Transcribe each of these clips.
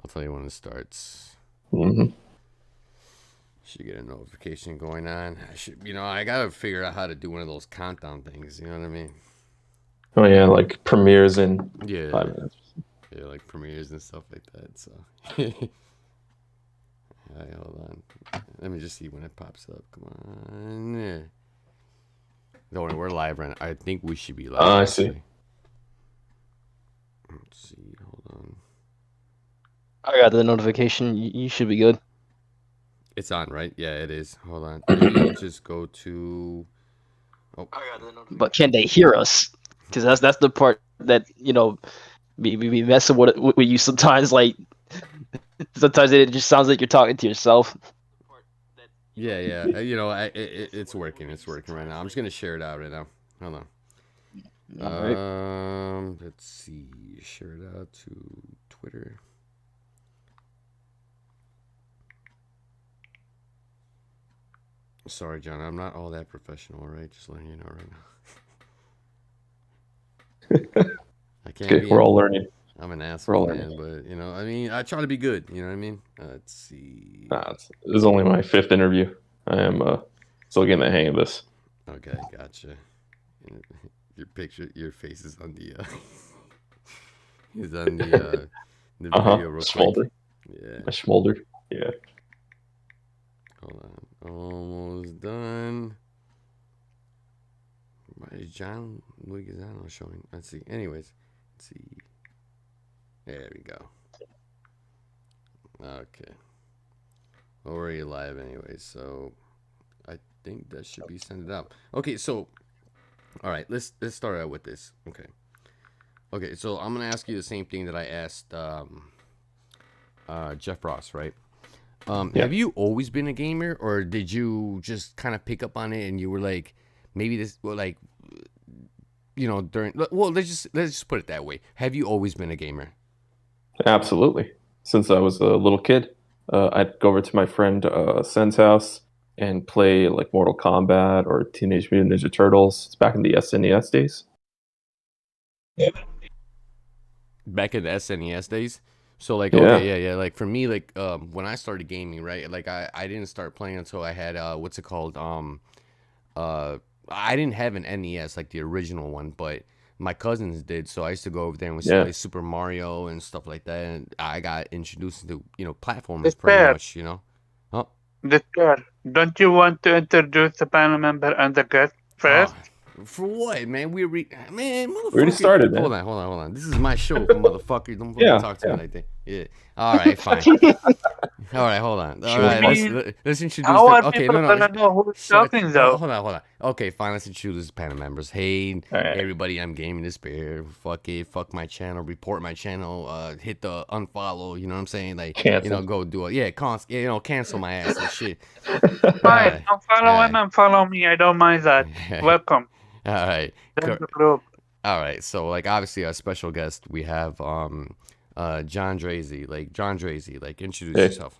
I'll tell you when it starts. Mm-hmm. Should get a notification going on. I gotta figure out how to do one of those countdown things. You know what I mean? Oh yeah, like premieres in Yeah, 5 minutes. yeah, like premieres and stuff like that. So, all right, hold on. Let me just see when it pops up. Come on. Yeah. Don't worry, we're live right now. I think we should be live I see. actually. Let's see. Hold on. I got the notification. You should be good. It's on, right? Yeah, it is. Hold on. Maybe just go to. Oh, But can they hear us? Because that's the part that be messing with you sometimes. Like sometimes it just sounds like you're talking to yourself. yeah, yeah. It's working. It's working right now. I'm just gonna share it out right now. Hold on. All right. Let's see. Share it out to Twitter. Sorry, John. I'm not all that professional, right? Just letting you know right now. I can't Okay, be. we're all learning. I'm an We're asshole, all man. learning. But I mean, I try to be good. You know what I mean? Let's see. This is only my 5th interview. I am still getting the hang of this. Okay, gotcha. Your face is on the, is on the video real quick. Smolder. Yeah. I smoldered. Yeah. Hold on. Almost done. Why is John Leguizamo showing? Let's see. Anyways, let's see. There we go. Okay. Already live anyways, so I think that should be sent out. Okay, so all right, let's start out with this. Okay, so I'm gonna ask you the same thing that I asked Jeff Ross, right? Yeah. Have you always been a gamer, or did you just kind of pick up on it and you were like, maybe this, well, like, during, well, let's just put it that way. Have you always been a gamer? Absolutely. Since I was a little kid, I'd go over to my friend Sen's house and play like Mortal Kombat or Teenage Mutant Ninja Turtles. It's back in the SNES days. Back in the SNES days. So like, Yeah. okay, yeah. Like for me, like when I started gaming, right? Like I didn't start playing until I had what's it called? I didn't have an NES like the original one, but my cousins did. So I used to go over there and we used to play Super Mario and stuff like that. And I got introduced to platformers pretty much. Oh, Despair, don't you want to introduce the panel member and the guest first? for what, man? Man, motherfucker. We already started, man. Hold on. This is my show, motherfucker. Don't fucking talk to me like that. Yeah. All right, fine. All right, hold on. All right, let's introduce. How are Okay, people gonna know who's talking though? Hold on. Okay, fine. Let's introduce the panel members. Hey, right. everybody, I'm Gaming Despair. Fuck it. Fuck my channel. Report my channel. Hit the unfollow. You know what I'm saying? Like, Cancel. go do it. Yeah, cancel my ass and shit. Fine, don't follow him and follow me. I don't mind that. Welcome. All right. Join the group. All right. So, like, obviously, our special guest, we have John Draisey. Like, John Draisey, like, introduce yourself.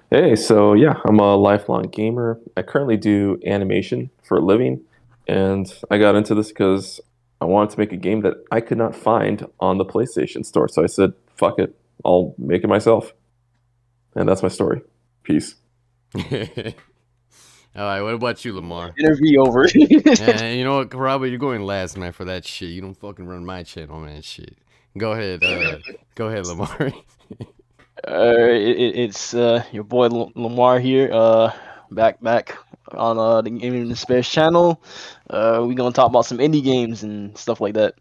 Hey, so yeah, I'm a lifelong gamer. I currently do animation for a living, and I got into this because I wanted to make a game that I could not find on the PlayStation Store. So I said, fuck it, I'll make it myself. And that's my story. Peace. All right, what about you, Lamar? Interview over. And you know what, Karaba, you're going last, man, for that shit. You don't fucking run my channel, man. Shit. Go ahead, Lamar. It's your boy Lamar here. Back on the Gaming Despair channel. We gonna talk about some indie games and stuff like that.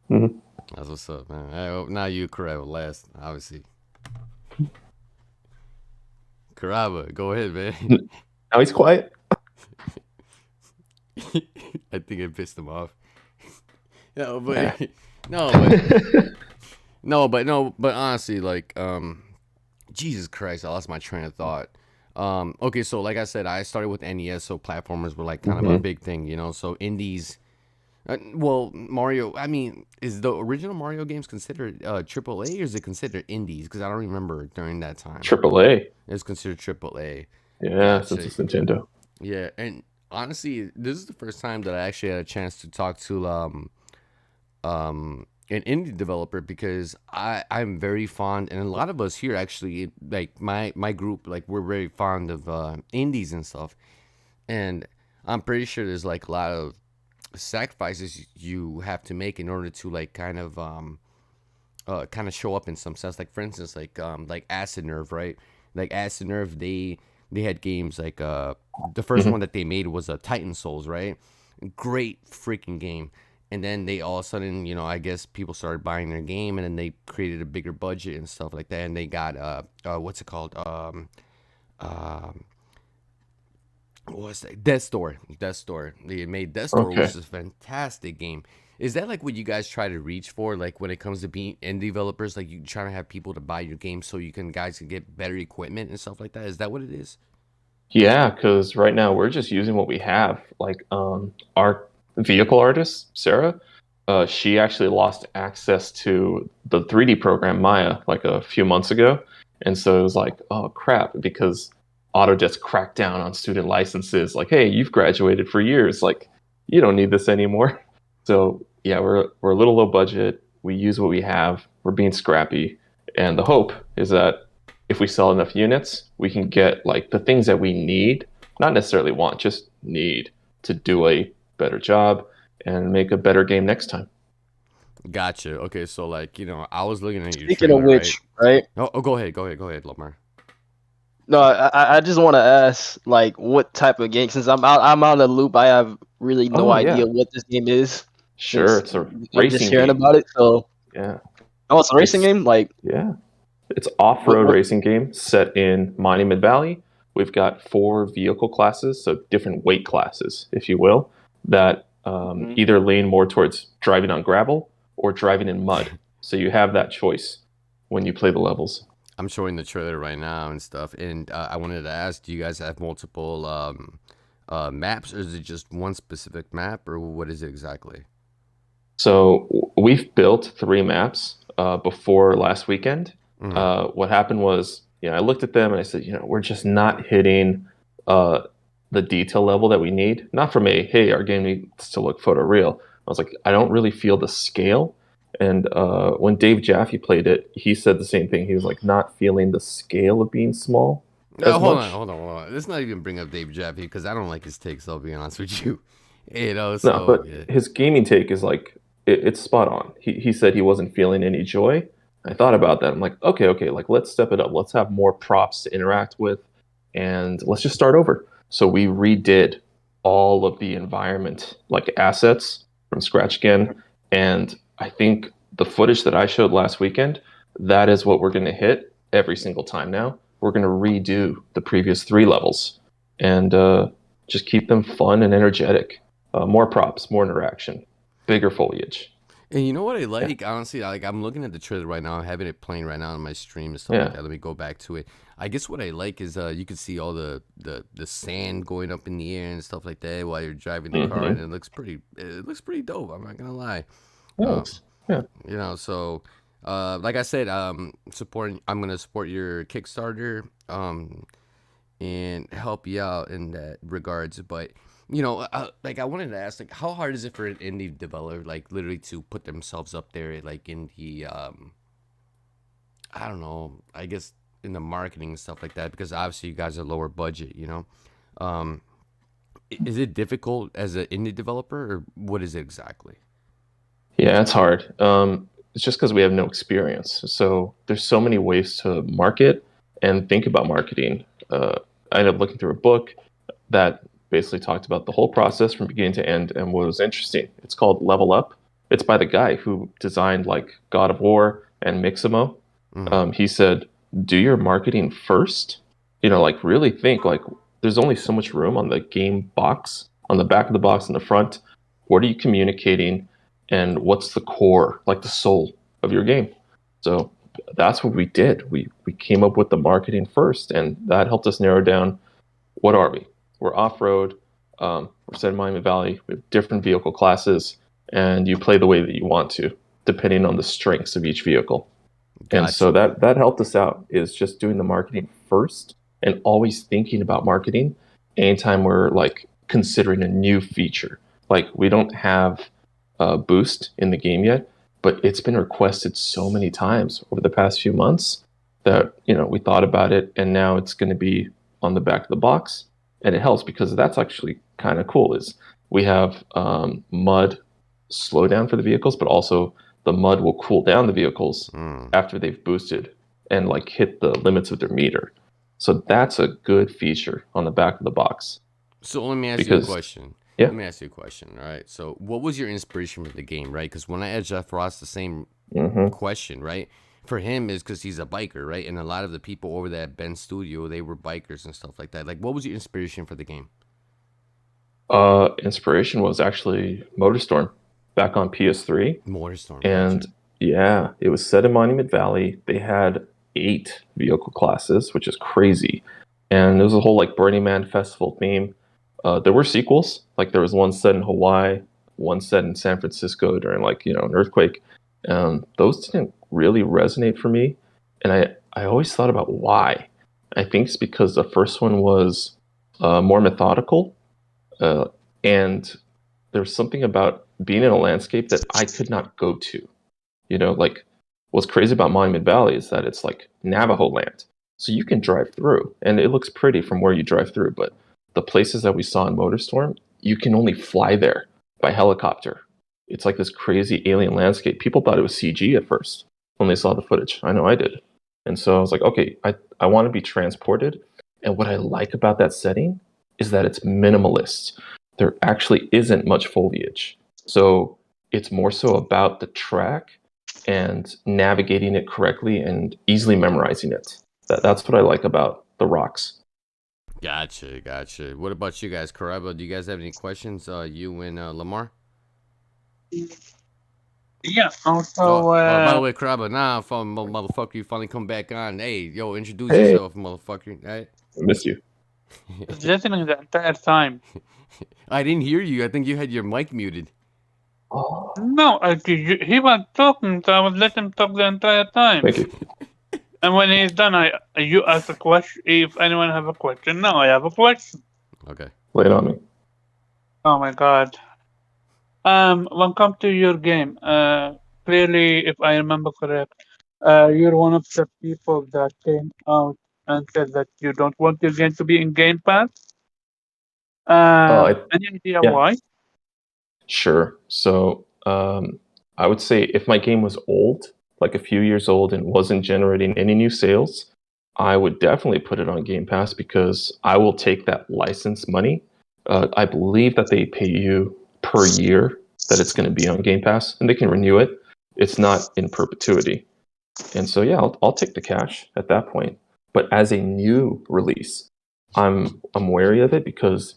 Mm-hmm. That's what's up, man. Now you, Karaba, last, obviously. Karaba, go ahead, man. Now he's quiet. I think I pissed him off. No, but honestly, like, Jesus Christ, I lost my train of thought. Okay, so like I said, I started with NES, so platformers were like kind of a big thing, So indies, well, Mario. I mean, is the original Mario games considered AAA or is it considered indies? Because I don't remember during that time. AAA. It's considered AAA. Yeah, since it's Nintendo. Yeah, and honestly, this is the first time that I actually had a chance to talk to an indie developer because I'm very fond, and a lot of us here actually, like my group, like we're very fond of indies and stuff, and I'm pretty sure there's like a lot of sacrifices you have to make in order to like kind of show up in some sense. Like for instance, like Acid Nerve, right? Like Acid Nerve, they had games like the first one that they made was Titan Souls, right? Great freaking game. And then they all of a sudden, I guess people started buying their game, and then they created a bigger budget and stuff like that. And they got what's it called? Um, what's that? Death Store. Death Store. They made Death Store, which Okay. is a fantastic game. Is that like what you guys try to reach for? Like when it comes to being indie developers, like you trying to have people to buy your game so you can get better equipment and stuff like that? Is that what it is? Yeah, because right now we're just using what we have. Like our vehicle artist, Sarah, she actually lost access to the 3D program Maya like a few months ago. And so it was like, oh crap, because Autodesk cracked down on student licenses. Like, hey, you've graduated for years. Like, you don't need this anymore. So yeah, we're a little low budget. We use what we have. We're being scrappy. And the hope is that if we sell enough units, we can get like the things that we need, not necessarily want, just need to do a better job and make a better game next time. Gotcha. Okay, so like I was looking at your Speaking of trailer, right? which, right? Oh, go ahead, Lamar. No, I just want to ask, like, what type of game? Since I'm out of the loop, I have really no Oh yeah, idea what this game is. sure. Since It's a I'm just racing hearing game. about it, so Yeah, oh, it's a racing it's game. Like, yeah, it's what? off-road What? racing game set in Monument Valley. We've got 4 vehicle classes, so different weight classes, if you will, that Mhm. either lean more towards driving on gravel or driving in mud. So you have that choice when you play the levels. I'm showing the trailer right now and stuff, and I wanted to ask, do you guys have multiple maps, or is it just one specific map, or what is it exactly? So we've built 3 maps before last weekend. Hmm. What happened was, I looked at them and I said, we're just not hitting uh, the detail level that we need. Not from hey, our game needs to look photoreal. I was like, I don't really feel the scale. And when Dave Jaffe played it, he said the same thing. He was like, not feeling the scale of being small No, as hold on, much. hold on, hold on. Let's not even bring up Dave Jaffe because I don't like his takes. I'll be honest with you. No, So but yeah. his gaming take is like it's spot on. He said he wasn't feeling any joy. I thought about that. I'm like, okay, like let's step it up. Let's have more props to interact with, and let's just start over. So we redid all of the environment, like assets from scratch again. And I think the footage that I showed last weekend, that is what we're going to hit every single time now. We're going to redo the previous 3 levels and just keep them fun and energetic. More props, more interaction, bigger foliage. And you know what I Yeah, like? Honestly, like I'm looking at the trailer right now. I'm having it playing right now on my stream and stuff like yeah. that. Let me go back to it. I guess what I like is you can see all the sand going up in the air and stuff like that while you're driving the car, and Mm-hmm. it looks pretty dope. I'm not gonna lie. Um, Thanks. Yeah. so like I said, I'm gonna support your Kickstarter and help you out in that regards. But like I wanted to ask, like, how hard is it for an indie developer, like literally to put themselves up there, like in the I don't know, I guess in the marketing and stuff like that, because obviously you guys are lower budget. Um, is it difficult as an indie developer, or what is it exactly? Yeah, it's hard. It's just because we have no experience. So there's so many ways to market and think about marketing. I ended up looking through a book that basically talked about the whole process from beginning to end and what was interesting. It's called Level Up. It's by the guy who designed like God of War and Mixamo. Hmm. He said, do your marketing first. Like really think like there's only so much room on the game box, on the back of the box, in the front. What are you communicating? And what's the core, like the soul of your game? So that's what we did. We came up with the marketing first, and that helped us narrow down what are we? We're off road. We're set in Miami Valley. We have different vehicle classes, and you play the way that you want to, depending on the strengths of each vehicle. And so Gotcha. that helped us out is just doing the marketing first and always thinking about marketing anytime we're like considering a new feature. Like we don't have Boost in the game yet, but it's been requested so many times over the past few months that we thought about it, and now it's going to be on the back of the box, and it helps because that's actually kind of cool. Is we have mud slow down for the vehicles, but also the mud will cool down the vehicles after they've boosted and like hit the limits of their meter. So that's a good feature on the back of the box. So let me ask you a question. Yeah. Let me ask you a question. All right. So what was your inspiration for the game, right? Because when I asked Jeff Ross the same question, right? For him is because he's a biker, right? And a lot of the people over there at Ben's studio, they were bikers and stuff like that. Like, what was your inspiration for the game? Inspiration was actually MotorStorm back on PS3. MotorStorm. And gotcha. yeah, it was set in Monument Valley. They had 8 vehicle classes, which is crazy. And there was a whole like Burning Man festival theme. There were sequels, like there was one set in Hawaii, one set in San Francisco during like an earthquake. Those didn't really resonate for me, and I always thought about why. I think it's because the first one was more methodical, and there's something about being in a landscape that I could not go to. Like what's crazy about Monument Valley is that it's like Navajo land. So you can drive through and it looks pretty from where you drive through, but the places that we saw in MotorStorm, you can only fly there by helicopter. It's like this crazy alien landscape. People thought it was CG at first when they saw the footage. I know I did. And so I was like, okay, I want to be transported. And what I like about that setting is that it's minimalist. There actually isn't much foliage. So it's more so about the track and navigating it correctly and easily memorizing it. That's what I like about the rocks. Gotcha. What about you guys, Caraba? Do you guys have any questions? You and Lamar? Yeah. Also, by the way, Caraba, motherfucker, you finally come back on. Hey, yo, introduce Hey. yourself, motherfucker. Right? I miss you. listening the entire time. I didn't hear you. I think you had your mic muted. Oh, No, he was talking, so I was letting him talk the entire time. thank you. And when he's done, you ask a question. If anyone have a question, now I have a question. Okay. Lay it on me. Oh my god. When come to your game, clearly, if I remember correct, you're one of the people that came out and said that you don't want your game to be in Game Pass. Any idea yeah. why? Sure. So I would say if my game was old, like a few years old, and wasn't generating any new sales, I would definitely put it on Game Pass because I will take that license money. I believe that they pay you per year that it's going to be on Game Pass, and they can renew it. It's not in perpetuity. And so, yeah, I'll take the cash at that point. But as a new release, I'm wary of it because,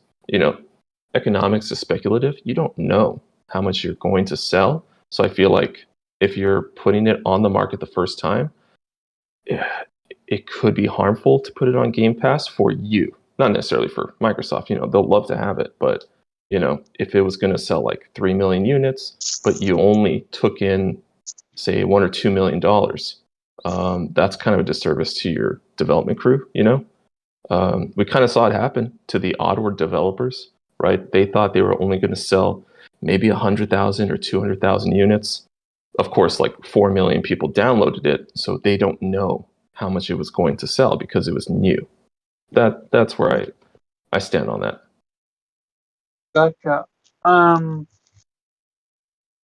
economics is speculative. You don't know how much you're going to sell. So I feel like if you're putting it on the market the first time, it could be harmful to put it on Game Pass for you, not necessarily for Microsoft. They'll love to have it, but if it was going to sell like 3 million units, but you only took in, say, $1 or $2 million, that's kind of a disservice to your development crew. We kind of saw it happen to the Oddworld developers, right? They thought they were only going to sell maybe 100,000 or 200,000 units. Of course, like 4 million people downloaded it, so they don't know how much it was going to sell because it was new. That's where I stand on that. Gotcha.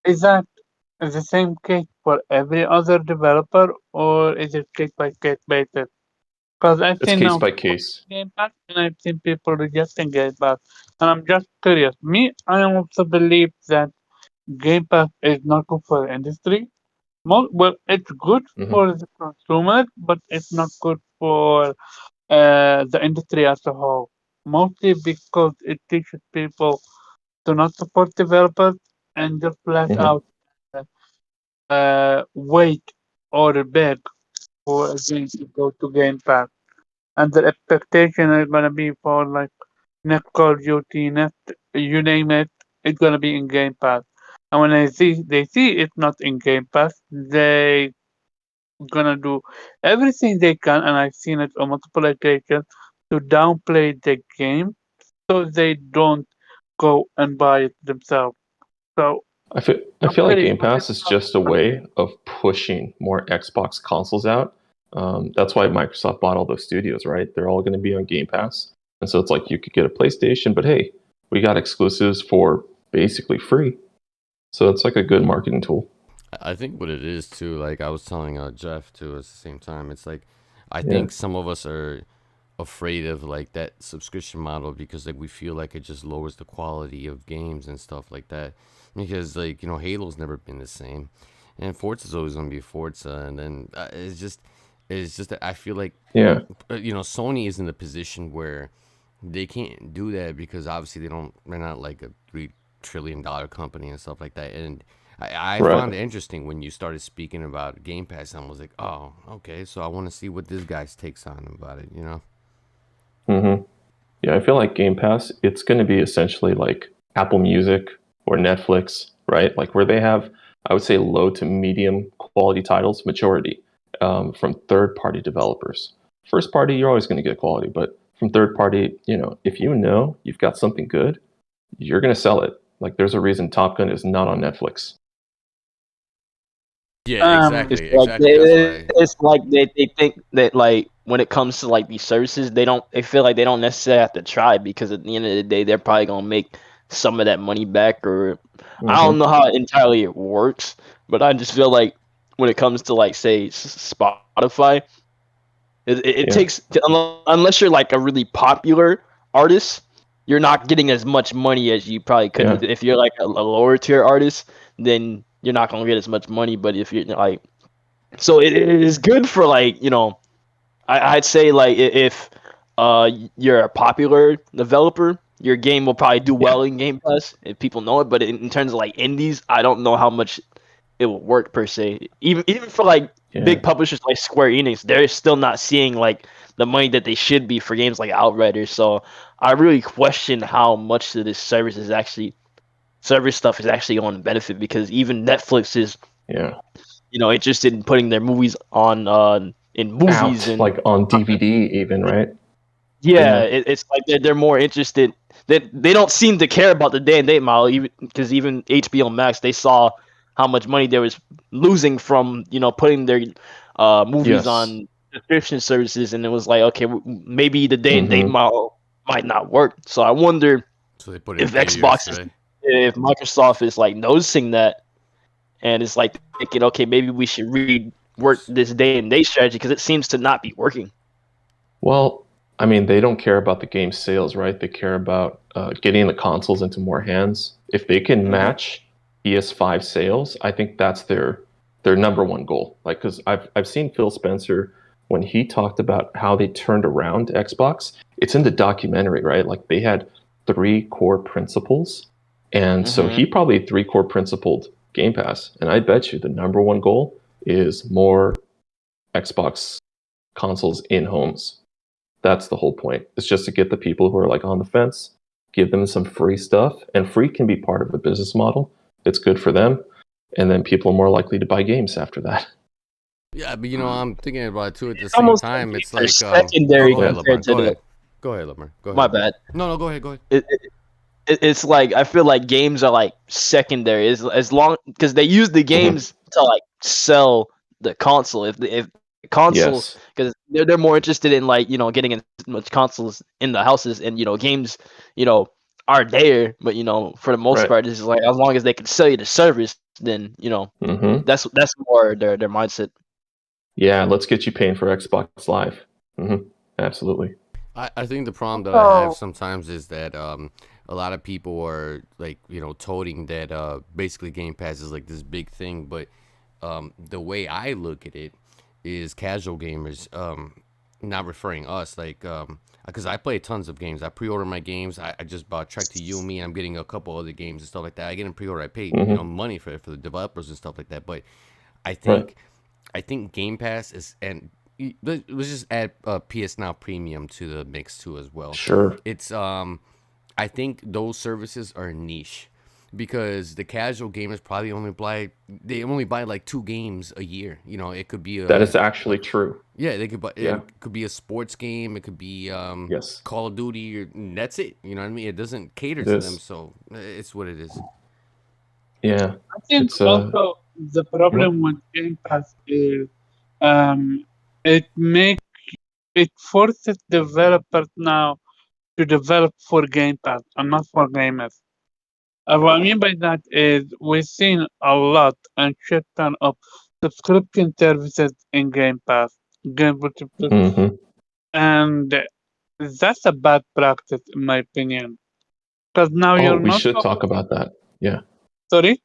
Is that the same case for every other developer, or is it case by case basis? Because I've It's seen case now by case. Game Pass, and I've seen people rejecting Game Pass, and I'm just curious. Me, I also believe that Game Pass is not good for the industry. Well, it's good for the consumers, but it's not good for the industry as a whole. Mostly because it teaches people to not support developers and just flat out wait or beg for a game to go to Game Pass. And the expectation is gonna be for like next Call of Duty, next you name it, it's gonna be in Game Pass. And when they see it's not in Game Pass, they gonna do everything they can, and I've seen it on multiple occasions, to downplay the game so they don't go and buy it themselves. So I I'm feel like pretty Game sure Pass it's is not just a free. way of pushing more Xbox consoles out. That's why Microsoft bought all those studios, right? They're all going to be on Game Pass, and so it's like you could get a PlayStation, but hey, we got exclusives for basically free. So it's like a good marketing tool. I think what it is too, like I was telling Jeff too at the same time, it's like I Yeah, think some of us are afraid of like that subscription model because like we feel like it just lowers the quality of games and stuff like that. Because like Halo's never been the same, and Forza's always gonna be Forza, and then it's just that I feel like yeah, Sony is in the position where they can't do that because obviously they're not like a $3 trillion company and stuff like that. And I right. found it interesting when you started speaking about Game Pass. I was like, oh, okay, so I want to see what this guy's takes on about it. hmm Yeah, I feel like Game Pass, it's going to be essentially like Apple Music or Netflix, right? Like where they have, I would say, low to medium quality titles, majority from third party developers. First party, you're always going to get quality, but from third party, if you know you've got something good, you're going to sell it. Like there's a reason Top Gun is not on Netflix. Yeah, It's exactly, like exactly. That's why. they think that like when it comes to like these services, they feel like they don't necessarily have to try because at the end of the day, they're probably gonna make some of that money back. Or I don't hmm know how entirely it works, but I just feel like when it comes to like say Spotify, it Yeah, takes unless you're like a really popular artist, you're not getting as much money as you probably yeah, could. If you're like a lower tier artist, then you're not gonna get as much money. But if you're like so it is good for like I'd say like if you're a popular developer, your game will probably do yeah, well in Game Pass if people know it. But in terms of like indies, I don't know how much it will work per se. Even for like yeah. big publishers like Square Enix, they're still not seeing like the money that they should be for games like Outriders. So I really question how much of this service stuff is actually going to benefit because even Netflix is Yeah. interested in putting their movies on in movies Out and like on DVD even, right? yeah, Yeah. it's like they're more interested. They don't seem to care about the day and date model, even because even HBO Max they saw how much money they was losing from putting their movies Yes. on subscription services, and it was like okay, maybe the day and date hmm model might not work. So I wonder So they put if in tiers, Xbox is right? if Microsoft is like noticing that and it's like thinking okay maybe we should rework this day and date strategy because it seems to not be working. Well, I mean, they don't care about the game sales, right? They care about getting the consoles into more hands. If they can Hmm. match PS5 sales, I think that's their number one goal. Like, because I've seen Phil Spencer when he talked about how they turned around Xbox. It's in the documentary, right? Like they had three core principles, and so Hmm. he probably three core principled Game Pass. And I bet you the number one goal is more Xbox consoles in homes. That's the whole point. It's just to get the people who are like on the fence, give them some free stuff, and free can be part of a business model. It's good for them, and then people are more likely to buy games after that. Yeah, but I'm thinking about it too at the It's same almost like time. It's games are like go, secondary go ahead, Yeah. compared LeBron. to Go the. ahead. Go ahead, LeBron. Go My ahead. bad. No, go ahead. Go ahead. It's like I feel like games are like secondary as long because they use the hmm games to like sell the console. If the console Yes. because they're more interested in like getting as much consoles in the houses and games you know are there, but for the most Right. part it's like as long as they can sell you the service, then hmm that's more their mindset. Yeah. Let's get you paying for Xbox Live. hmm Absolutely. I think the problem that I have So sometimes is that a lot of people are like toting that basically Game Pass is like this big thing, but the way I look at it is casual gamers, not referring us like because I play tons of games. I pre-order my games. I just bought Trek to You and Me. I'm getting a couple other games and stuff like that. I get in pre-order. I pay hmm money for the developers and stuff like that. But I Right. think I think Game Pass is and let's just add PS Now Premium to the mix too as well. Sure. It's I think those services are niche because the casual gamers probably only buy like two games a year. It could be That is a actually true. yeah, they could buy Yeah. it could be a sports game, it could be Yes. Call of Duty, and that's it. You know what I mean? It doesn't cater It to them, is. so it's what it is. Yeah, I think it's also the what? problem with Game Pass is um, it make it forces developers now to develop for Game Pass and not for gamers. What I mean by that is we've seen a lot and shit ton of subscription services in Game Pass, Game Pass, Hmm. and that's a bad practice in my opinion. Because now Oh, you're we not should talk focusing. about that. Yeah, Sorry.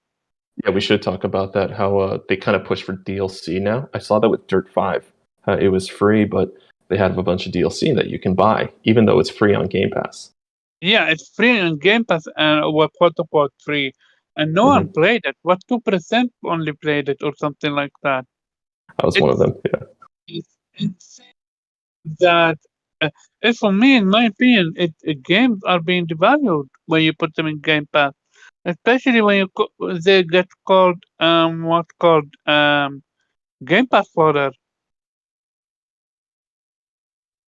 yeah, we should talk about that. How they kind of push for DLC now. I saw that with Dirt 5. It was free, but they have a bunch of DLC that you can buy, even though it's free on Game Pass. Yeah, it's free on Game Pass and what quote unquote free, and no one Hmm. played it. What 2% only played it or something like that. I was one of It's them. Yeah. it's insane that it's for me, in my opinion, games are being devalued when you put them in Game Pass, especially when they get called what's called Game Pass fodder.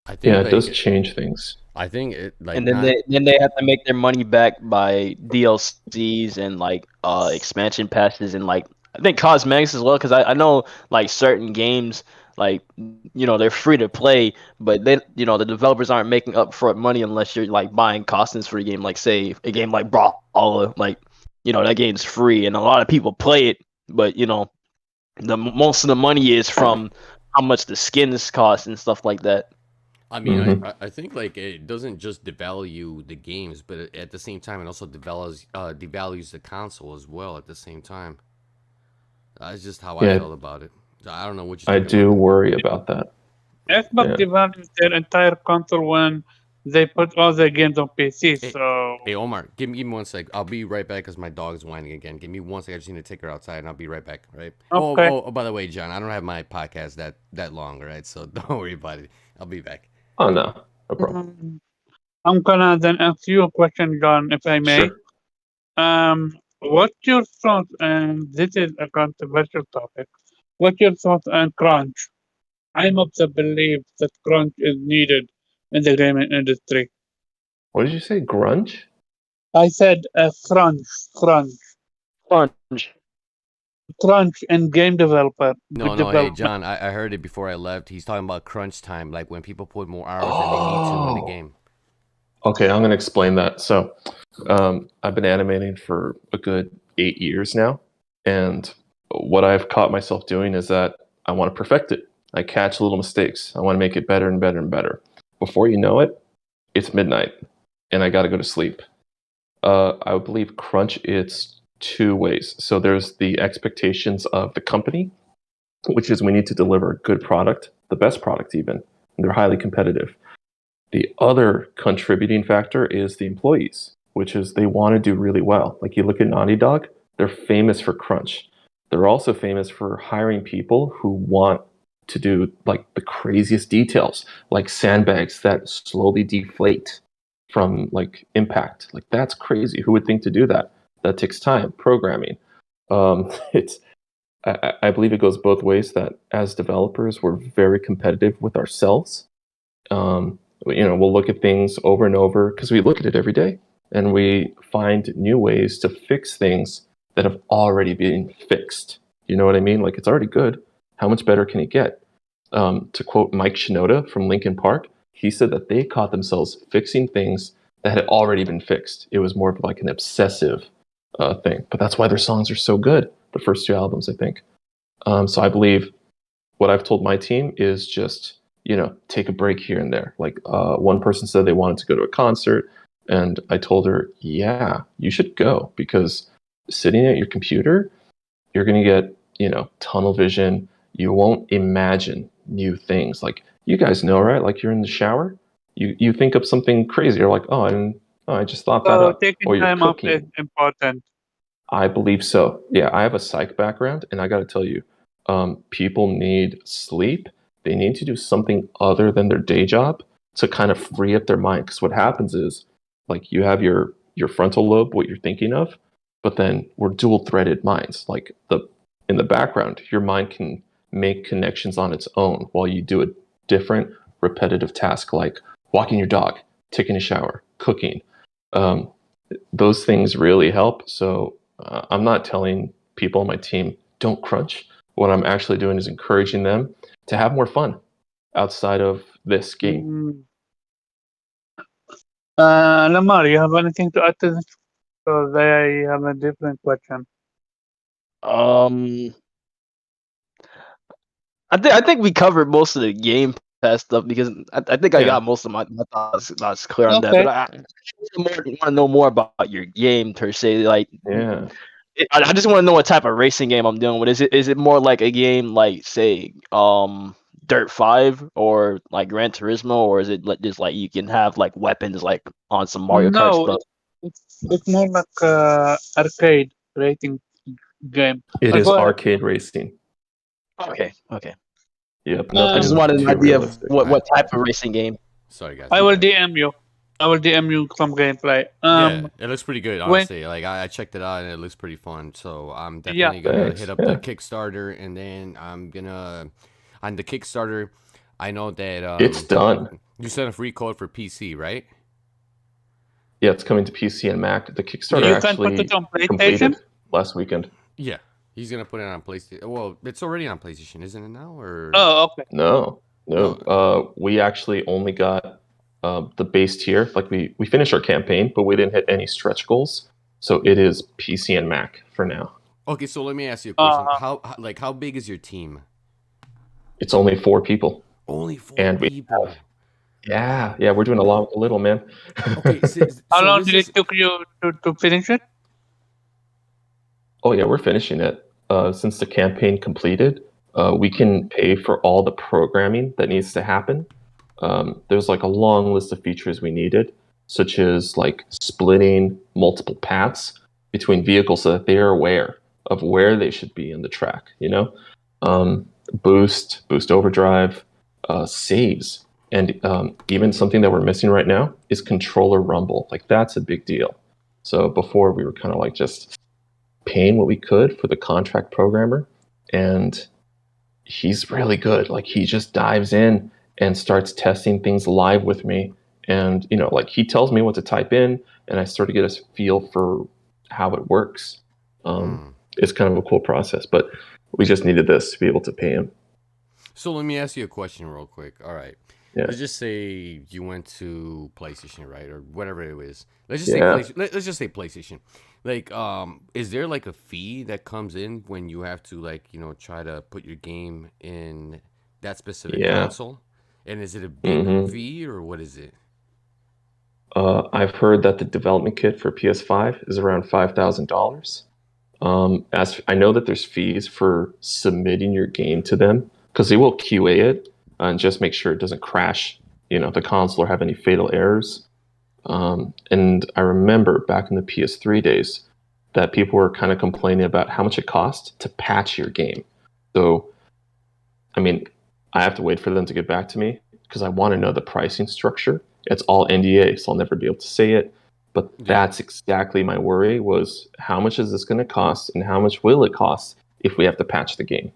I Yeah, think it does like change things. I think it like And then not. they have to make their money back by DLCs and like expansion passes and like I think cosmetics as well because I know like certain games like they're free to play but then the developers aren't making up for it money unless you're like buying costumes for a game like say a game like Brawlhalla like that game's free and a lot of people play it but the most of the money is from how much the skins cost and stuff like that. I mean, Hmm. I think like it doesn't just devalue the games, but at the same time, it also devalues the console as well. At the same time, that's just how I Yeah, felt about it. So I don't know what you I think about do that. worry about that. Xbox Yeah. devalues their entire console when they put all their games on PC. Hey, So hey, Omar, give me 1 sec. I'll be right back because my dog's whining again. Give me 1 sec. I just need to take her outside, and I'll be right back. Right? okay. By the way, John, I don't have my podcast that long, right? So don't worry about it. I'll be back. Oh no, no problem. Um, I'm gonna then ask you a question, John, if I may. Sure. What's your thoughts? And this is a controversial topic. What's your thoughts on crunch? I'm of the belief that crunch is needed in the gaming industry. What did you say? Grunge? I said crunch, Crunch. crunch in game No, no. Hey, development. John, I heard it before I left. He's talking about crunch time, like when people put more hours than they need to in the Oh. game. Okay, I'm gonna explain that. So, I've been animating for a good 8 years now, and what I've caught myself doing is that I want to perfect it. I catch little mistakes. I want to make it better and better and better. Before you know it, it's midnight, and I got to go to sleep. I would believe crunch it's two ways. So there's the expectations of the company, which is we need to deliver a good product, the best product even, and they're highly competitive. The other contributing factor is the employees, which is they want to do really well. Like you look at Naughty Dog, they're famous for crunch. They're also famous for hiring people who want to do like the craziest details, like sandbags that slowly deflate from like impact. Like that's crazy. Who would think to do that? That takes time, programming. It's I believe it goes both ways. That as developers, we're very competitive with ourselves. We'll look at things over and over because we look at it every day and we find new ways to fix things that have already been fixed. You know what I mean? Like it's already good. How much better can it get? To quote Mike Shinoda from Linkin Park, he said that they caught themselves fixing things that had already been fixed. It was more of like an obsessive thing, but that's why their songs are so good. The first two albums, I think. So I believe what I've told my team is just take a break here and there. Like one person said they wanted to go to a concert, and I told her, yeah, you should go because sitting at your computer, you're going to get tunnel vision. You won't imagine new things. Like you guys know, right? Like you're in the shower, you think up something crazy. You're like, I just thought that So up. taking Or you're time off is cooking. important. I believe so. Yeah, I have a psych background, and I got to tell you, people need sleep. They need to do something other than their day job to kind of free up their mind. Because what happens is, like, you have your frontal lobe, what you're thinking of, but then we're dual-threaded minds. Like the in the background, your mind can make connections on its own while you do a different repetitive task, like walking your dog, taking a shower, cooking. Um, those things really help. So I'm not telling people on my team don't crunch. What I'm actually doing is encouraging them to have more fun outside of this game. Mm. Lamar, you have anything to add to this? Because I have a different question. Um, I think we covered most of the Game Pass stuff because I think I Yeah. got most of my thoughts clear on that. Okay. But I want to know more about your game per se. Like, Yeah. I just want to know what type of racing game I'm dealing with. Is it more like a game like say Dirt 5 or like Gran Turismo, or is it like just like you can have like weapons like on some Mario Kart No, stuff? it's more like arcade rating game. It is Go ahead. arcade racing. Okay. Yep. I Nothing just wanted an too idea of realistic. what type of racing game. Sorry, guys. I my will bad. DM you. I will DM you some gameplay. Yeah, it looks pretty good, when honestly. Like I checked it out and it looks pretty fun. So I'm yeah, definitely gonna Thanks. hit up Yeah. the Kickstarter, and then I'm gonna on the Kickstarter. I know that It's done. you sent a free code for PC, right? Yeah, it's coming to PC and Mac. The Kickstarter you can put actually it on PlayStation. completed last weekend. Yeah, he's gonna put it on PlayStation. Well, it's already on PlayStation, isn't it now? Or Oh, okay. No. We actually only got the base tier. Like we finished our campaign, but we didn't hit any stretch goals. So it is PC and Mac for now. okay, so let me ask you a question. Uh, How big is your team? It's only 4 people. Only 4 And we people. Yeah, we're doing a lot with a little, man. Okay, how so long this did is it took you to finish it? Oh yeah, we're finishing it. Since the campaign completed, we can pay for all the programming that needs to happen. There's like a long list of features we needed, such as like splitting multiple paths between vehicles so that they are aware of where they should be in the track. Boost overdrive, saves, and even something that we're missing right now is controller rumble. Like that's a big deal. So before we were kind of like just paying what we could for the contract programmer, and he's really good. Like he just dives in and starts testing things live with me, and like he tells me what to type in, and I sort of get a feel for how it works. It's kind of a cool process, but we just needed this to be able to pay him. So let me ask you a question real quick. All right. Yeah. Let's just say you went to PlayStation, right, or whatever it is. Let's just Yeah. say let's just say PlayStation. Like, is there like a fee that comes in when you have to like try to put your game in that specific Yeah. console? And is it a big Mhm. fee or what is it? I've heard that the development kit for PS5 is around $5,000. As I know that there's fees for submitting your game to them because they will QA it and just make sure it doesn't crash, the console or have any fatal errors. And I remember back in the PS3 days that people were kind of complaining about how much it cost to patch your game. So, I mean, I have to wait for them to get back to me because I want to know the pricing structure. It's all NDA, so I'll never be able to say it. But that's exactly my worry was how much is this going to cost and how much will it cost if we have to patch the game?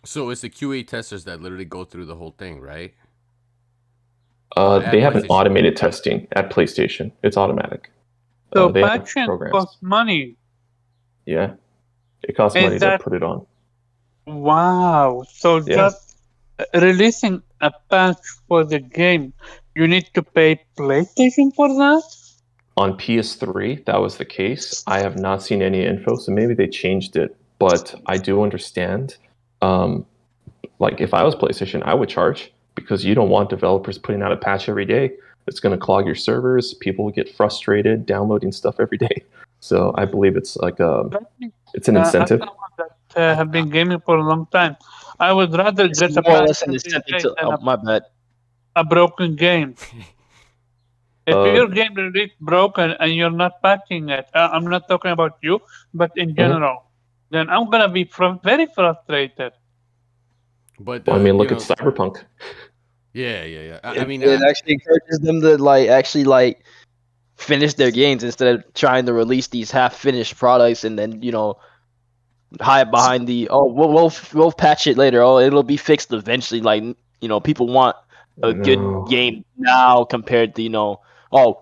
So it's the QA testers that literally go through the whole thing, right? They have an PlayStation. automated testing at PlayStation. It's automatic. So they have patching programs. costs money. Yeah. It costs Is money to that- put it on. Wow. So Yeah. just releasing a patch for the game, you need to pay PlayStation for that? On PS3, that was the case. I have not seen any info, so maybe they changed it. But I do understand. Like if I was PlayStation, I would charge because you don't want developers putting out a patch every day. It's going to clog your servers. People will get frustrated downloading stuff every day. So I believe it's like it's an incentive. As someone that have been gaming for a long time, I would rather It's get a more or patch less an every incentive day to. than Oh, my bad. a broken game. If your game is broken and you're not patching it, I'm not talking about you, but in general, then I'm gonna be very frustrated. But Well, I mean, look at Cyberpunk. Yeah. I mean, It actually encourages them to actually finish their games instead of trying to release these half-finished products and then hide behind the we'll patch it later. Oh, it'll be fixed eventually. Like people want a good game now compared to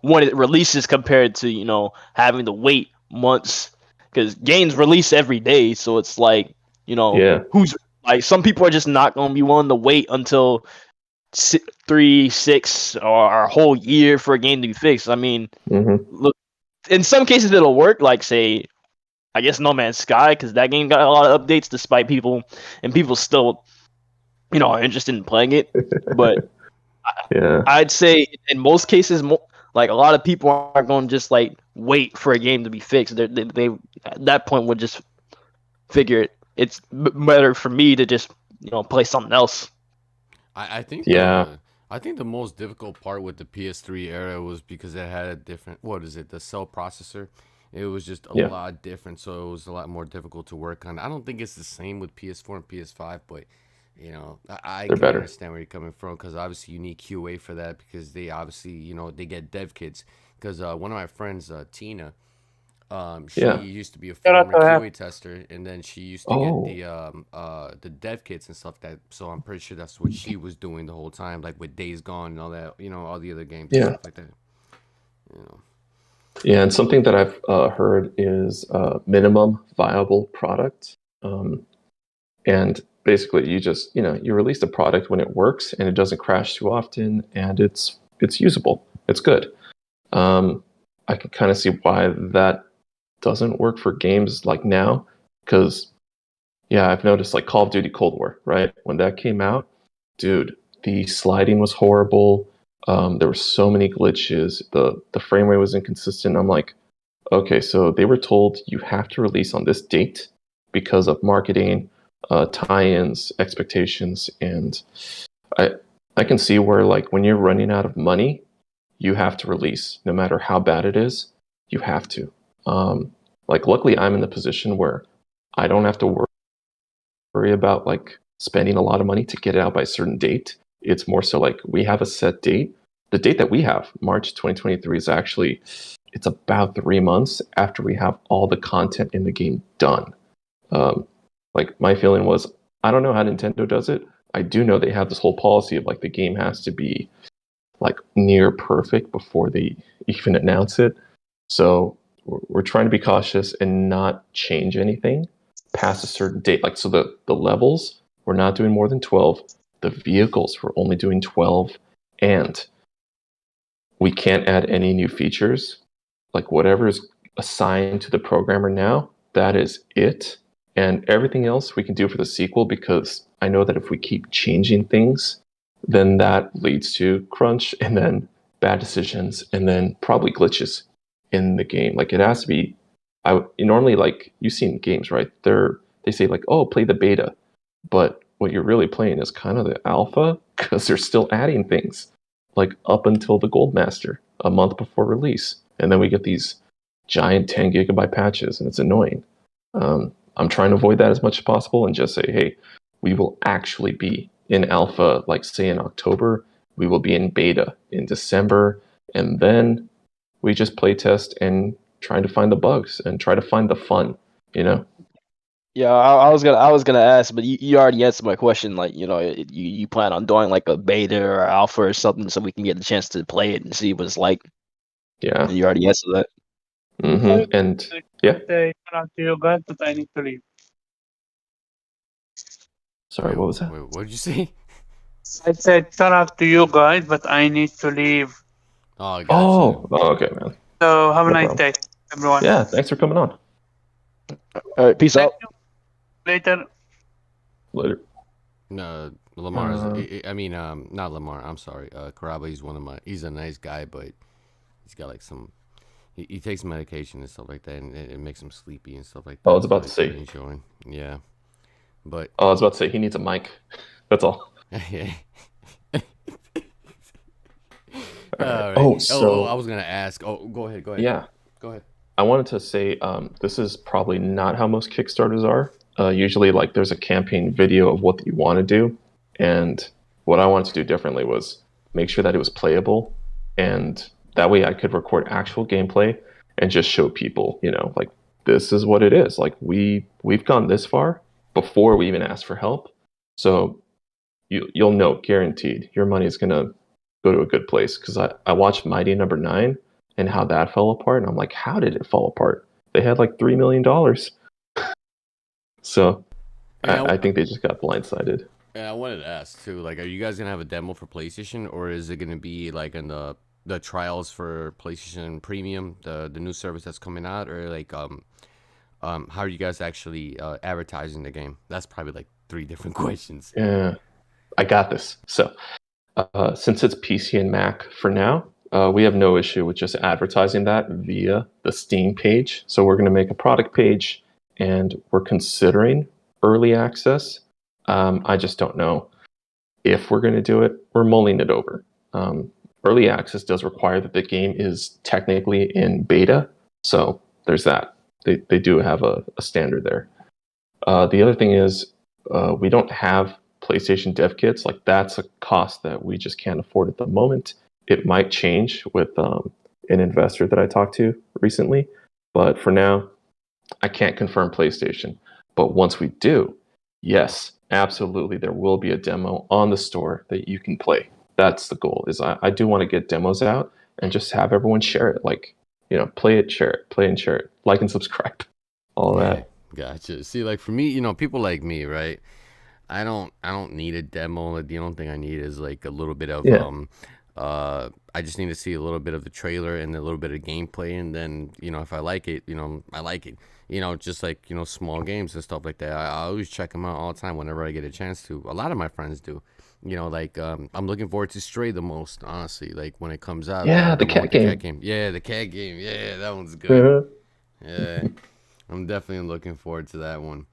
when it releases compared to having to wait months because games release every day, so it's like, Yeah. who's like, some people are just not gonna be willing to wait until 3, 6, or a whole year for a game to be fixed. I mean, look, in some cases it'll work, like say, I guess No Man's Sky, because that game got a lot of updates despite people still, are interested in playing it. But Yeah. I'd say in most cases, like a lot of people aren't going to just like wait for a game to be fixed. They at that point would just figure it's better for me to just play something else. I think Yeah. I think the most difficult part with the PS3 era was because it had a different, what is it, the cell processor. It was just a Yeah. lot different, so it was a lot more difficult to work on. I don't think it's the same with PS4 and PS5, but I They're can better. understand where you're coming from, because obviously you need QA for that, because they obviously they get dev kits. Because one of my friends, Tina, she Yeah. used to be a Shout out former to her. QA tester, and then she used to Oh. get the dev kits and stuff that. So I'm pretty sure that's what she was doing the whole time, like with Days Gone and all that, all the other games and Yeah. stuff like that. Yeah, and something that I've heard is minimum viable product. And basically, you just you release a product when it works and it doesn't crash too often, and it's usable. It's good. I can kind of see why that doesn't work for games like now, because I've noticed like Call of Duty Cold War, right? When that came out, dude, the sliding was horrible. There were so many glitches. The frame rate was inconsistent. I'm like, okay, so they were told you have to release on this date because of marketing, tie-ins, expectations, and I can see where like when you're running out of money, you have to release no matter how bad it is. You have to. Like luckily, I'm in the position where I don't have to worry about like spending a lot of money to get it out by a certain date. It's more so like we have a set date. The date that we have, March 2023, is actually it's about 3 months after we have all the content in the game done. Like my feeling was, I don't know how Nintendo does it. I do know they have this whole policy of like the game has to be like near perfect before they even announce it. So we're trying to be cautious and not change anything past a certain date. Like so the levels, we're not doing more than 12. The vehicles, we're only doing 12, and we can't add any new features. Like whatever is assigned to the programmer now, that is it. And everything else we can do for the sequel, because I know that if we keep changing things, then that leads to crunch and then bad decisions and then probably glitches in the game. Like it has to be. Normally, like you've seen games, right? They say like, oh, play the beta, but what you're really playing is kind of the alpha, because they're still adding things like up until the Gold Master a month before release, and then we get these giant 10 gigabyte patches, and it's annoying. I'm trying to avoid that as much as possible and just say, hey, we will actually be in alpha, like say in October, we will be in beta in December, and then we just play test and try to find the bugs and try to find the fun, Yeah, I was gonna ask, but you already answered my question. Like, you plan on doing like a beta or alpha or something, so we can get a chance to play it and see what it's like. Yeah. And you already answered that. And yeah. Say shout out to you guys, but I need to leave. Sorry, what was that? Wait, what did you say? I said shout out to you guys, but I need to leave. Oh, gotcha. Okay, man. So have a No nice problem. day, everyone. Yeah, thanks for coming on. All right, peace out. Thank you. Later. Later. No, Lamar's. I mean, not Lamar. I'm sorry. Caraba. He's a nice guy, but he's got like some. He takes medication and stuff like that, and it makes him sleepy and stuff like that. I was about to say. Enjoying. Yeah, but. I was about to say he needs a mic. That's all. Yeah. Right. Right. I was gonna ask. Oh, go ahead. Yeah. Go ahead. I wanted to say this is probably not how most Kickstarters are. Usually, like there's a campaign video of what you want to do, and what I wanted to do differently was make sure that it was playable, and that way I could record actual gameplay and just show people, like this is what it is. Like we've gone this far before we even asked for help, so you'll know guaranteed your money is gonna go to a good place. Because I watched Mighty Number 9 and how that fell apart, and I'm like, how did it fall apart? they had like $3 million. So Yeah, I think they just got blindsided. and I wanted to ask too, like, are you guys gonna have a demo for PlayStation, or is it gonna be like in the trials for PlayStation Premium, the new service that's coming out, or like how are you guys actually advertising the game? That's probably like three different questions. Yeah, I got this. So since it's PC and Mac for now, we have no issue with just advertising that via the Steam page. So we're going to make a product page, and we're considering early access. I just don't know if we're going to do it. We're mulling it over. Early access does require that the game is technically in beta. So there's that. They do have a standard there. The other thing is we don't have PlayStation dev kits. Like, that's a cost that we just can't afford at the moment. It might change with an investor that I talked to recently, but for now, I can't confirm PlayStation. But once we do, yes, absolutely, there will be a demo on the store that you can play. That's the goal. Is I do want to get demos out and just have everyone share it. Like, play it, share it, play and share it, like and subscribe, all that. Gotcha. See, like for me, people like me, right? I don't need a demo. The only thing I need is like a little bit of I just need to see a little bit of the trailer and a little bit of gameplay, and then if I like it, I like it. Just like small games and stuff like that. I always check them out all the time whenever I get a chance to. A lot of my friends do. Like I'm looking forward to Stray the most, honestly. Like when it comes out. Yeah, the cat game. Yeah, the cat game. Yeah, that one's good. Yeah, I'm definitely looking forward to that one.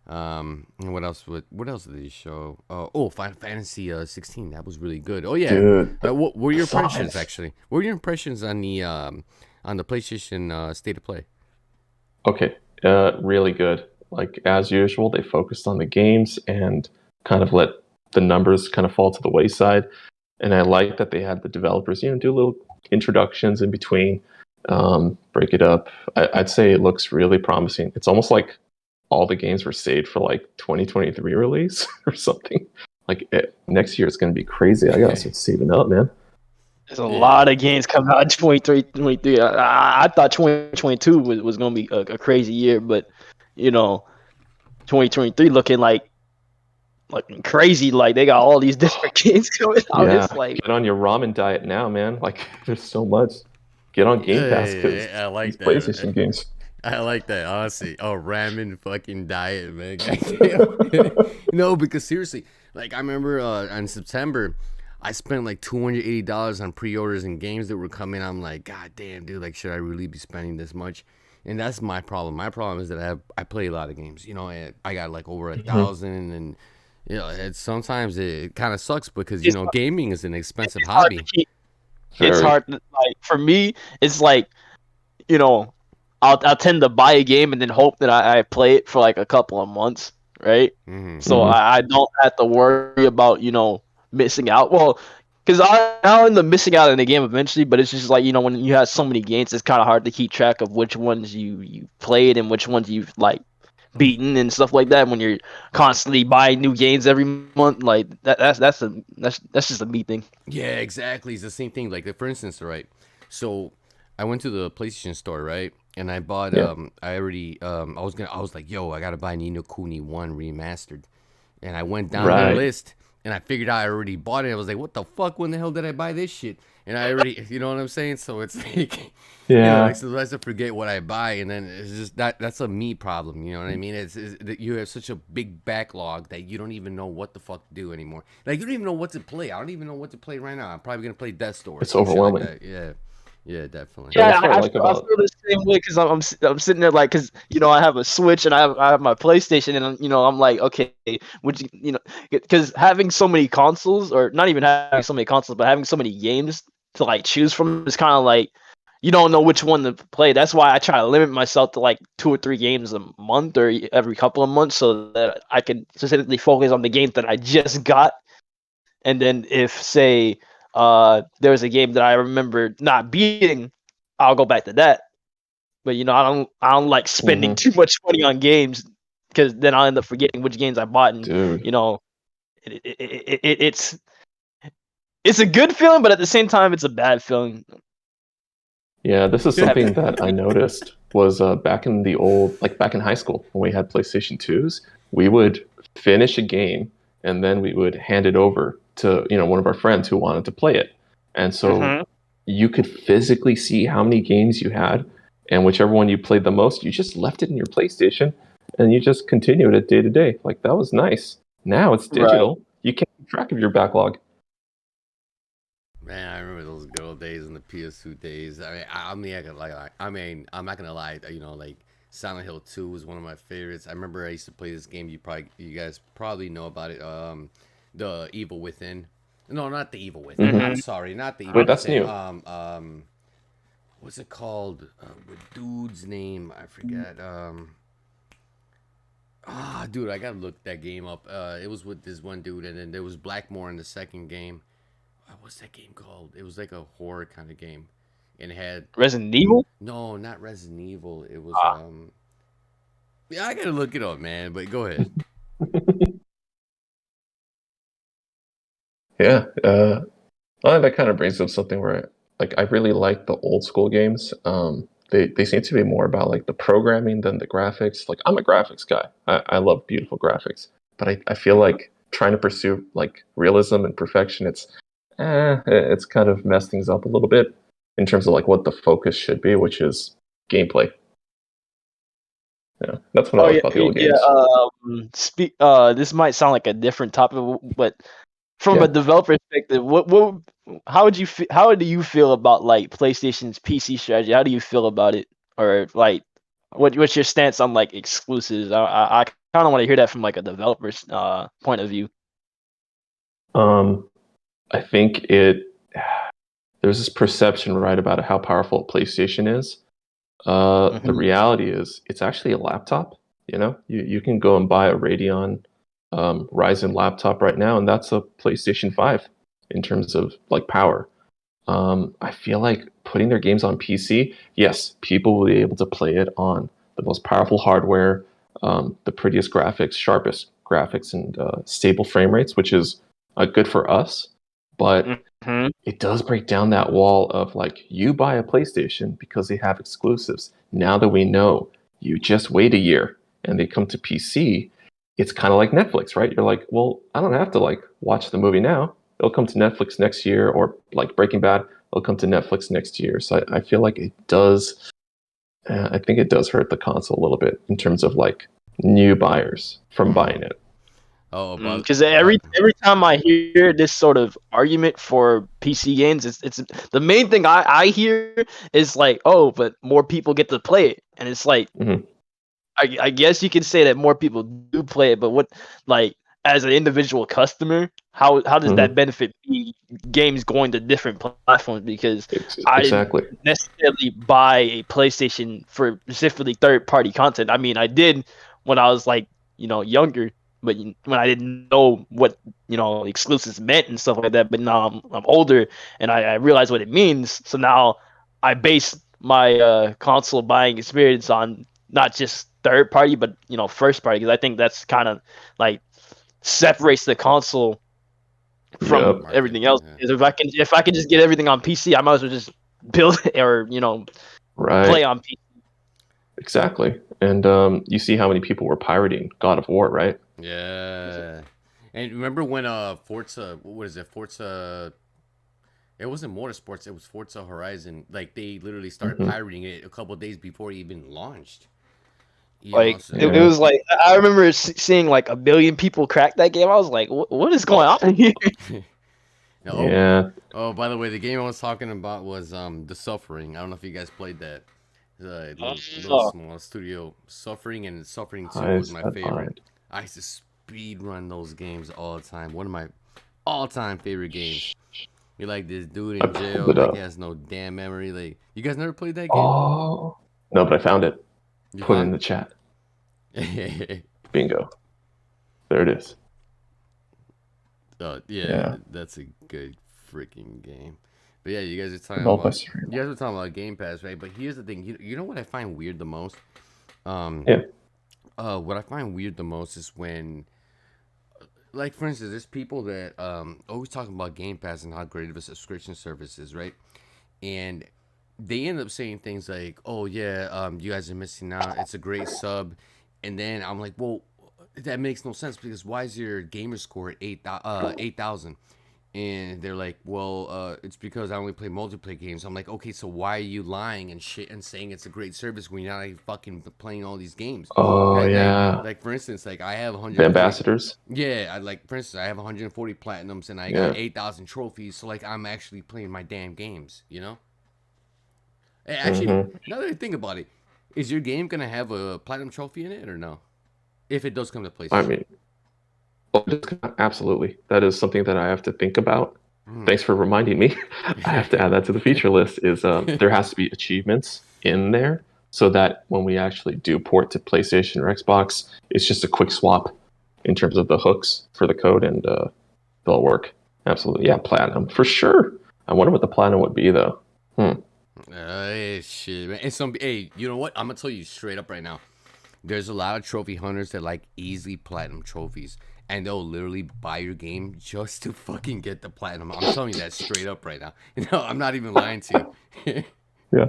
And what else did they show? Final Fantasy 16. That was really good. Oh yeah. Dude, what were your impressions actually? What were your impressions on the PlayStation State of Play? Okay, really good. Like, as usual, they focused on the games and kind of let the numbers kind of fall to the wayside. And I like that they had the developers, do little introductions in between, break it up. I'd say it looks really promising. It's almost like all the games were saved for like 2023 release or something. Like next year it's going to be crazy. I gotta start saving up, man. There's a lot of games coming out in 23. I thought 2022 was going to be a crazy year, but 2023 looking like crazy. Like, they got all these different games coming out. Yeah, It's like, get on your ramen diet now, man. Like, there's so much. Get on Game Pass because I like these that. PlayStation games. I like that, honestly. Oh, ramen fucking diet, man. No, because seriously, like I remember in September, I spent like $280 on pre-orders and games that were coming. I'm like, God damn, dude, like, should I really be spending this much? And that's my problem. My problem is that I play a lot of games. I got like over 1,000, and sometimes it kind of sucks because gaming is an expensive hobby. It's hard. Like, for me, it's like, I'll tend to buy a game and then hope that I play it for like a couple of months, right? Mm-hmm. So I don't have to worry about missing out. Well, because I'll end up missing out in the game eventually, but it's just like when you have so many games, it's kind of hard to keep track of which ones you played and which ones you've like beaten and stuff like that. When you're constantly buying new games every month, like that's just a me thing. Yeah, exactly. It's the same thing. Like, for instance, right? So I went to the PlayStation store, right? And I bought I was like, yo, I gotta buy Ni no Kuni 1 remastered. And I went down the list and I figured out I already bought it. I was like, what the fuck? When the hell did I buy this shit? And I already, you know what I'm saying? So it's like, sometimes I forget what I buy, and then it's just that's a me problem. You know what I mean? It's that you have such a big backlog that you don't even know what the fuck to do anymore. Like, you don't even know what to play. I don't even know what to play right now. I'm probably gonna play Death Store. It's overwhelming. Like that. Yeah, definitely. Yeah, I feel the same way because I'm sitting there like, because I have a Switch and I have my PlayStation, and I'm like, okay, because having so many consoles, or not even having so many consoles, but having so many games to like choose from is kind of like, you don't know which one to play. That's why I try to limit myself to like 2 or 3 games a month or every couple of months, so that I can specifically focus on the games that I just got. And then if, say, there's a game that I remember not beating, I'll go back to that. But I don't like spending too much money on games, because then I'll end up forgetting which games I bought. And it's a good feeling, but at the same time, it's a bad feeling. Yeah, this is something that I noticed was back in high school when we had PlayStation 2s, we would finish a game and then we would hand it over to, one of our friends who wanted to play it. And so Hmm. you could physically see how many games you had, and whichever one you played the most, you just left it in your PlayStation and you just continued it day to day. Like that was nice. Now it's Right. digital. You can't keep track of your backlog. Man, I remember those good old days in the PS2 days. I'm not gonna lie. Like Silent Hill 2 was one of my favorites. I remember I used to play this game. You guys probably know about it. The Evil Within. No, not the Evil Within. I'm Hmm. sorry, not the Evil Wait, that's Within. new. What's it called? The dude's name I forget. Dude, I gotta look that game up. It was with this one dude, and then there was Blackmore in the second game. What's that game called? It was like a horror kind of game, and it had Resident Evil. no, not Resident Evil. It was Ah. yeah, I gotta look it up, man. But go ahead. Yeah, well, that kind of brings up something where I really like the old school games. They seem to be more about like the programming than the graphics. Like I'm a graphics guy. I love beautiful graphics, but I feel like trying to pursue like realism and perfection, it's kind of messed things up a little bit in terms of like what the focus should be, which is gameplay. Yeah, that's what I Oh like yeah, about the old yeah. games. Speak. This might sound like a different topic, but from Yeah. a developer perspective, how do you feel about like PlayStation's PC strategy? How do you feel about it, or like, what's your stance on like exclusives? I kind of want to hear that from like a developer's point of view. Um, I think there's this perception, right, about how powerful PlayStation is. The Hmm. reality is, it's actually a laptop. You can go and buy a Radeon Ryzen laptop right now, and that's a PlayStation 5 in terms of like power. I feel like putting their games on PC, yes, people will be able to play it on the most powerful hardware, the prettiest graphics, sharpest graphics, and stable frame rates, which is good for us. But Hmm. it does break down that wall of like you buy a PlayStation because they have exclusives. Now that we know, you just wait a year and they come to PC, it's kind of like Netflix, right? You're like, well, I don't have to like watch the movie now. It'll come to Netflix next year, or like Breaking Bad, it'll come to Netflix next year. So I feel like it does. I think it does hurt the console a little bit in terms of like new buyers from buying it. Oh, Because every time I hear this sort of argument for PC games, it's the main thing I hear is like, oh, but more people get to play it, and it's like, Mhm. I guess you could say that more people do play it, but what, like, as an individual customer, how does that Mhm. benefit me games going to different platforms? Because I didn't Exactly. necessarily buy a PlayStation for specifically third party content. I mean, I did when I was like, younger, but when I didn't know what, exclusives meant and stuff like that. But now I'm older and I realize what it means. So now I base my console buying experience on not just third party, but first party, because I think that's kind of like separates the console from Yep. market. everything else. Yeah. Because if I can just get everything on PC, I might as well just build it or Right. play on PC. Exactly. And you see how many people were pirating God of War, right? Yeah. And remember when Forza, what is it? Forza, it wasn't Motorsports, it was Forza Horizon. Like they literally started Hmm. pirating it a couple of days before it even launched. Like So it Yeah. was like I remember seeing like a billion people crack that game. I was like, what is going on here? no, Yeah. by the way, the game I was talking about was The Suffering. I don't know if you guys played that. The little Oh, small studio. Suffering and Suffering 2 was Highest my that favorite. mind. I used to speed run those games all the time. One of my all-time favorite games. You're like this dude I in pulled jail, it like he up. has no damn memory. Like you guys never played that game? Oh. No, but I found it. You Put it in found the chat. it? Bingo. There it is. Yeah, Yeah. that's a good freaking game. But yeah, you guys are talking Developed by about Serena. you guys were talking about Game Pass, right? But here's the thing. You know what I find weird the most? Um, Yeah. what I find weird the most is when, like, for instance, there's people that always talking about Game Pass and how great of a subscription service is, right? And they end up saying things like, "Oh yeah, you guys are missing out. It's a great sub," and then I'm like, "Well, that makes no sense because why is your gamer score at 8,000?" And they're like, "Well, it's because I only play multiplayer games." I'm like, "Okay, so why are you lying and shit and saying it's a great service when you're not even fucking playing all these games?" Oh Like, yeah, like for instance, like I have the 140. ambassadors. Yeah, for instance, I have 140 platinums and I got Yeah. 8,000 trophies. So like, I'm actually playing my damn games, you know? Actually, Hmm. now that I think about it, is your game gonna have a platinum trophy in it or no? If it does come to I PlayStation. mean, well, absolutely. That is something that I have to think about. Hmm. Thanks for reminding me. I have to add that to the feature list. Is there has to be achievements in there so that when we actually do port to PlayStation or Xbox, it's just a quick swap in terms of the hooks for the code, and they'll work. Absolutely, yeah, platinum for sure. I wonder what the platinum would be though. Hmm. Shit, man. Hey, you know what? I'm gonna tell you straight up right now. There's a lot of trophy hunters that like easily platinum trophies, and they'll literally buy your game just to fucking get the platinum. I'm telling you that straight up right now. No, I'm not even lying to you. Yeah.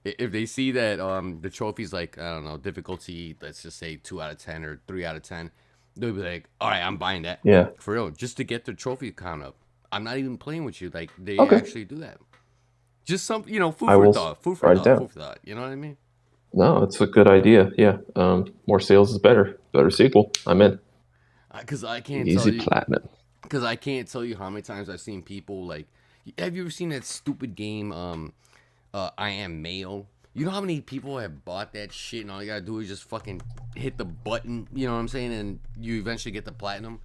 If they see that the trophy's like, I don't know, difficulty, let's just say 2 out of 10 or 3 out of 10, they'll be like, all right, I'm buying that Yeah. for real, just to get their trophy count up. I'm not even playing with you. Like they Okay. actually do that. Just some, food I for will thought, food for write it thought, down. food for thought. You know what I mean? No, it's a good idea. Yeah. More sales is better. Better sequel. I'm in. Because I can't tell Easy you, platinum. because I can't tell you how many times I've seen people like, have you ever seen that stupid game, I Am Mayo? You know how many people have bought that shit and all you gotta do is just fucking hit the button, you know what I'm saying, and you eventually get the platinum.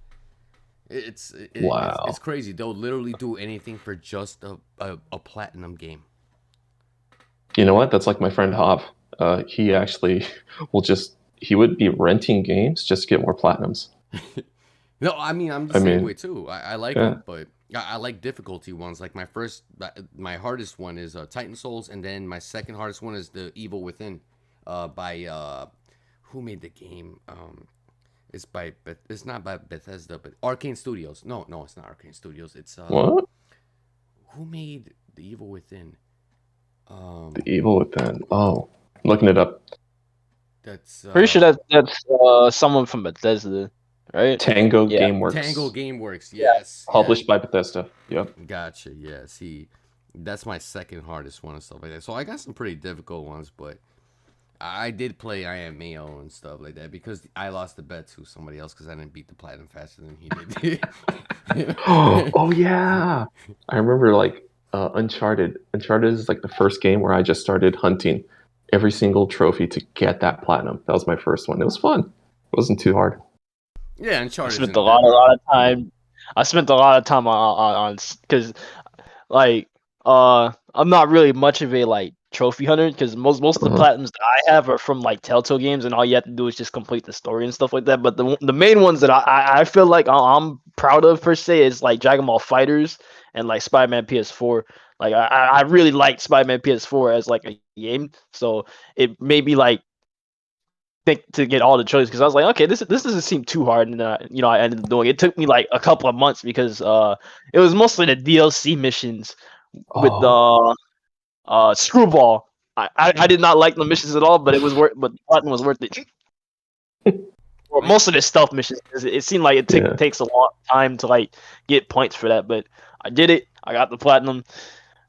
It's Wow. crazy. They'll literally do anything for just a platinum game. You know what? That's like my friend Hop. He actually he would be renting games just to get more platinums. No, I mean I'm the I same way mean, too. I like yeah. them, but I like difficulty ones. Like my hardest one is Titan Souls, and then my second hardest one is the Evil Within, by who made the game? It's not by Bethesda, but Arcane Studios. No, no, it's not Arcane Studios. It's What? who made the Evil Within? The Evil Within. Oh, looking it up. That's Pretty sure that's someone from Bethesda, right? Tango Yeah. Tango Gameworks, GameWorks. Yeah. Yes, yeah. published by Bethesda. Yep. Gotcha. Yeah. See, that's my second hardest one and stuff like that. So I got some pretty difficult ones, but I did play I Am Mayo and stuff like that because I lost the bet to somebody else because I didn't beat the platinum faster than he did. Oh yeah, I remember like Uncharted. Uncharted is like the first game where I just started hunting every single trophy to get that platinum. That was my first one. It was fun. It wasn't too hard. Yeah, I Uncharted spent isn't that a hard. lot of time. I spent a lot of time on because like I'm not really much of a like trophy hunter because most of the Uh-huh. platinums that I have are from like Telltale games and all you have to do is just complete the story and stuff like that. But the main ones that I feel like I'm proud of per se is like Dragon Ball Fighters and like Spider-Man PS4. Like I really liked Spider-Man PS4 as like a game, so it made me like think to get all the choices because I was like, okay, this doesn't seem too hard, and I ended up doing it. It took me like a couple of months because it was mostly the DLC missions with Oh, the Screwball. I did not like the missions at all, but but the platinum was worth it. Or Wait, most of the stealth missions, 'cause it seemed like yeah. takes a long time to like get points for that, but I did it. I got the platinum,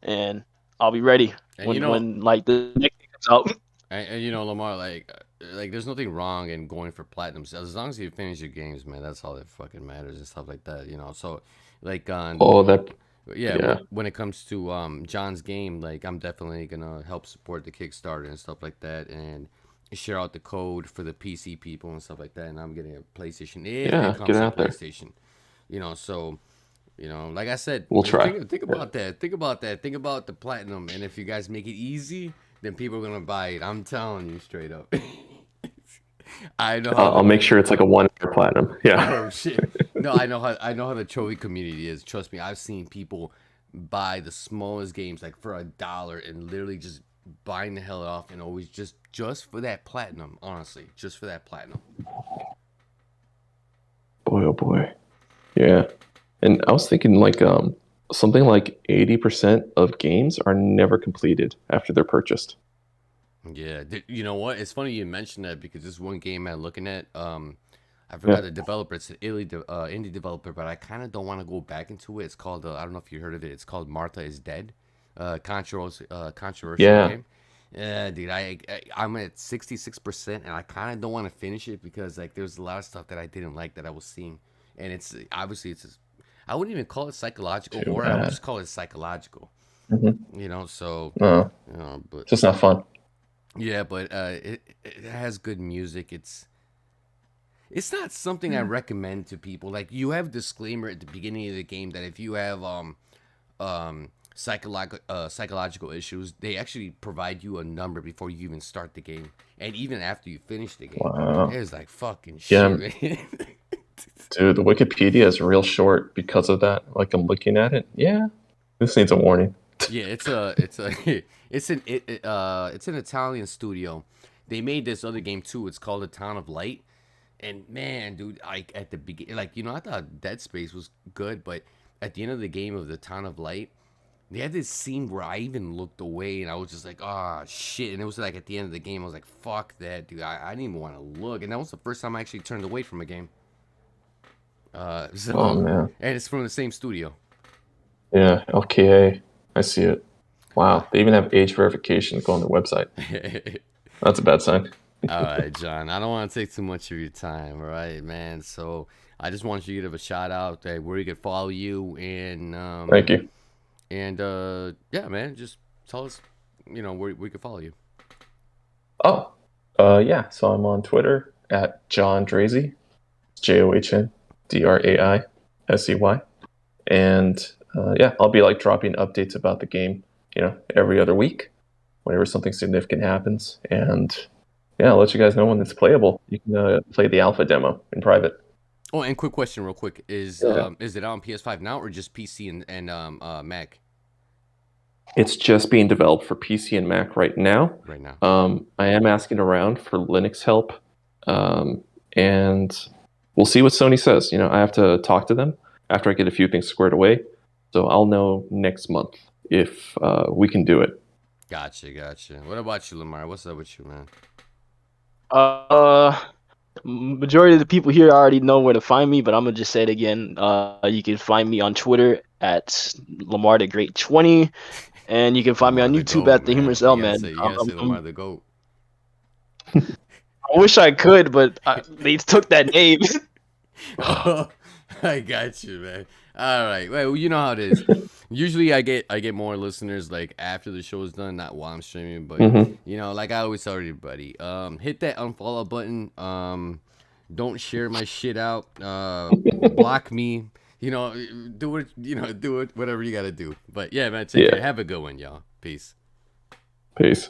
and I'll be ready and when like the next thing comes out. Lamar, like there's nothing wrong in going for platinums as long as you finish your games, man. That's all that fucking matters and stuff like that. So like on Oh, that. yeah, Yeah. when it comes to John's game, like I'm definitely gonna help support the Kickstarter and stuff like that, and share out the code for the PC people and stuff like that. And I'm getting a PlayStation if it Yeah. Get comes it to out there. PlayStation. So like I said, We'll try. think about that. Think about that. Think about the platinum, and if you guys make it easy, then people are gonna buy it. I'm telling you straight up. I know how I'll make sure it's like a 1 hour platinum. Yeah. Oh shit! No, I know how the trophy community is. Trust me, I've seen people buy the smallest games like for $1 and literally just buying the hell off and always just for that platinum. Honestly, just for that platinum. Boy, oh boy. Yeah. And I was thinking like something like 80% of games are never completed after they're purchased. Yeah, you know what? It's funny you mentioned that because this one game I'm looking at, I forgot the developer. It's an indie developer, but I kind of don't want to go back into it. It's called I don't know if you heard of it. It's called Martha is Dead, controversial Yeah. game. Yeah, dude, I'm at 66%, and I kind of don't want to finish it because like there's a lot of stuff that I didn't like that I was seeing, and it's obviously I wouldn't even call it psychological Too horror. I would bad. just call it psychological. So No, but it's just not fun. yeah, but it has good music. It's not something I recommend to people. Like you have a disclaimer at the beginning of the game that if you have psychological issues, they actually provide you a number before you even start the game, and even after you finish the game. Wow. It's like fucking Yeah. shit, man. Dude, the Wikipedia is real short because of that. Like I'm looking at it. Yeah. This needs a warning. Yeah, it's an Italian studio. They made this other game too. It's called The Town of Light. And man, dude, like at the beginning, like I thought Dead Space was good, but at the end of the game of The Town of Light, they had this scene where I even looked away and I was just like, oh shit. And it was like at the end of the game, I was like, fuck that, dude. I didn't even want to look. And that was the first time I actually turned away from a game. Oh man. And it's from the same studio. Yeah, LKA. I see it. Wow. They even have age verification to go on their website. That's a bad sign. All right, John. I don't want to take too much of your time, all right, man. So I just want you to give a shout out where you can follow you and Thank you. And yeah, man, just tell us, where we can follow you. Oh, yeah. So I'm on Twitter at John Draisey, JohnDraisey, and yeah, I'll be like dropping updates about the game, every other week, whenever something significant happens, and yeah, I'll let you guys know when it's playable. You can play the alpha demo in private. Oh, and quick question, real quick: is it on PS5 now or just PC and Mac? It's just being developed for PC and Mac right now. Right now. I am asking around for Linux help, and we'll see what Sony says. I have to talk to them after I get a few things squared away. So I'll know next month if we can do it. Gotcha. What about you, Lamar? What's up with you, man? Majority of the people here already know where to find me, but I'm gonna just say it again. You can find me on Twitter at Lamar the Great 20, and you can find me on YouTube at the Humorous L Man. You gotta say Lamar the Goat. I wish I could, but they took that name. Oh, I got you, man. All right. Well, you know how it is. Usually I get more listeners like after the show is done, not while I'm streaming, but like I always tell everybody, hit that unfollow button. Don't share my shit out. Block me. Do it, whatever you gotta do. But yeah, man, take care. Have a good one, y'all. Peace. Peace.